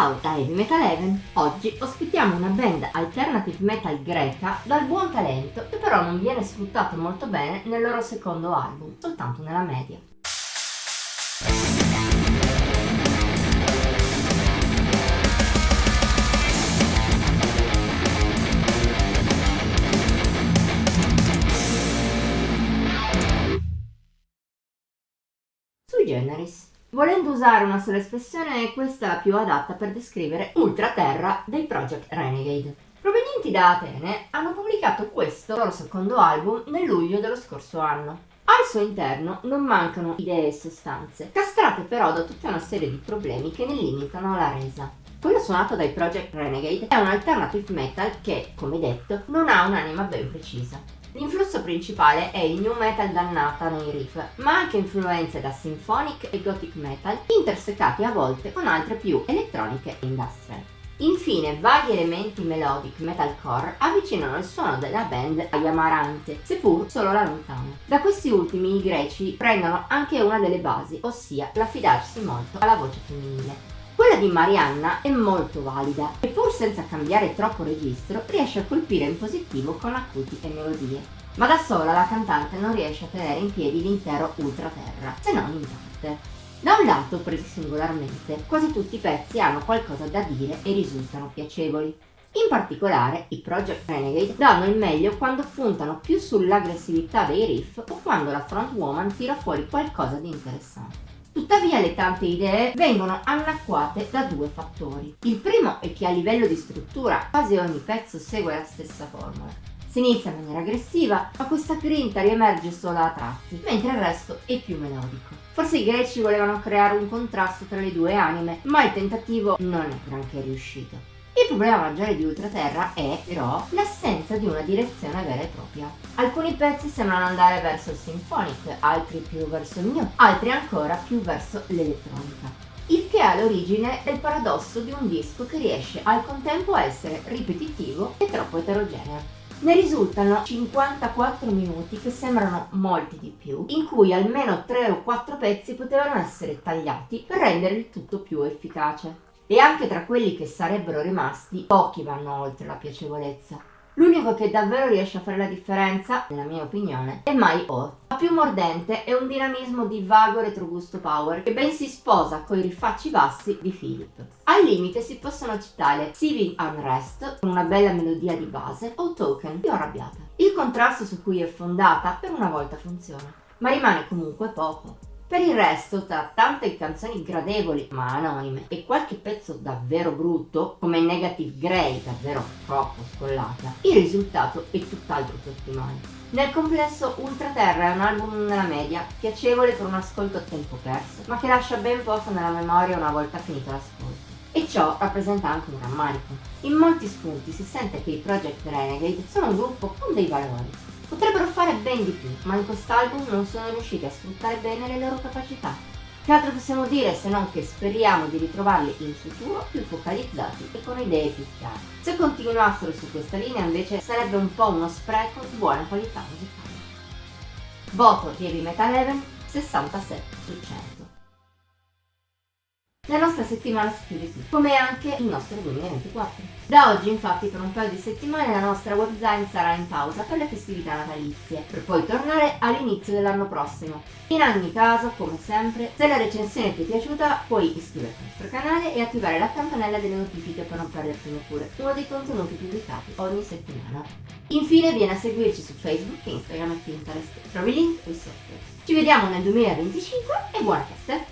Ciao da Heavy Metal Heaven! Oggi ospitiamo una band alternative metal greca dal buon talento che però non viene sfruttato molto bene nel loro secondo album, soltanto nella media. Sui generis. Volendo usare una sola espressione, questa è la più adatta per descrivere Ultraterra dei Project Renegade. Provenienti da Atene, hanno pubblicato questo loro secondo album nel luglio dello scorso anno. Al suo interno non mancano idee e sostanze, castrate però da tutta una serie di problemi che ne limitano la resa. Quello suonato dai Project Renegade è un alternative metal che, come detto, non ha un'anima ben precisa. L'influsso principale è il new metal dannata nei riff, ma anche influenze da symphonic e gothic metal, intersecati a volte con altre più elettroniche e industrial. Infine, vari elementi melodic metalcore avvicinano il suono della band agli Amarante, seppur solo da lontano. Da questi ultimi i greci prendono anche una delle basi, ossia l'affidarsi molto alla voce femminile. Quella di Marianna è molto valida e pur senza cambiare troppo registro riesce a colpire in positivo con acuti e melodie. Ma da sola la cantante non riesce a tenere in piedi l'intero Ultraterra, se non in parte. Da un lato, presi singolarmente, quasi tutti i pezzi hanno qualcosa da dire e risultano piacevoli. In particolare, i Project Renegade danno il meglio quando puntano più sull'aggressività dei riff o quando la frontwoman tira fuori qualcosa di interessante. Tuttavia le tante idee vengono annacquate da due fattori. Il primo è che a livello di struttura quasi ogni pezzo segue la stessa formula. Si inizia in maniera aggressiva, ma questa grinta riemerge solo a tratti, mentre il resto è più melodico. Forse i greci volevano creare un contrasto tra le due anime, ma il tentativo non è granché riuscito. Il problema maggiore di Ultraterra è, però, l'assenza di una direzione vera e propria. Alcuni pezzi sembrano andare verso il symphonic, altri più verso il new, altri ancora più verso l'elettronica. Il che ha l'origine del paradosso di un disco che riesce al contempo a essere ripetitivo e troppo eterogeneo. Ne risultano 54 minuti che sembrano molti di più, in cui almeno 3 o 4 pezzi potevano essere tagliati per rendere il tutto più efficace. E anche tra quelli che sarebbero rimasti, pochi vanno oltre la piacevolezza. L'unico che davvero riesce a fare la differenza, nella mia opinione, è My Oath. La più mordente è un dinamismo di vago retrogusto power che ben si sposa coi rifacci bassi di Philip. Al limite si possono citare Civil Unrest, con una bella melodia di base, o Token, più arrabbiata. Il contrasto su cui è fondata per una volta funziona, ma rimane comunque poco. Per il resto, tra tante canzoni gradevoli ma anonime e qualche pezzo davvero brutto, come Negative Grey, davvero troppo scollata, il risultato è tutt'altro che ottimale. Nel complesso, Ultraterra è un album nella media, piacevole per un ascolto a tempo perso, ma che lascia ben poco nella memoria una volta finito l'ascolto. E ciò rappresenta anche un rammarico. In molti spunti si sente che i Project Renegade sono un gruppo con dei valori. Potrebbero fare ben di più, ma in quest'album non sono riusciti a sfruttare bene le loro capacità. Che altro possiamo dire se non che speriamo di ritrovarli in futuro più focalizzati e con idee più chiare. Se continuassero su questa linea invece sarebbe un po' uno spreco di buona qualità musicale. Voto di Heavy Metal Heaven 67 su 100. La nostra settimana si chiude qui, come anche il nostro 2024. Da oggi infatti per un paio di settimane la nostra webzine sarà in pausa per le festività natalizie, per poi tornare all'inizio dell'anno prossimo. In ogni caso, come sempre, se la recensione ti è piaciuta puoi iscriverti al nostro canale e attivare la campanella delle notifiche per non perderti neppure uno dei contenuti pubblicati ogni settimana. Infine vieni a seguirci su Facebook, Instagram e Pinterest. Trovi il link qui sotto. Ci vediamo nel 2025 e buone feste!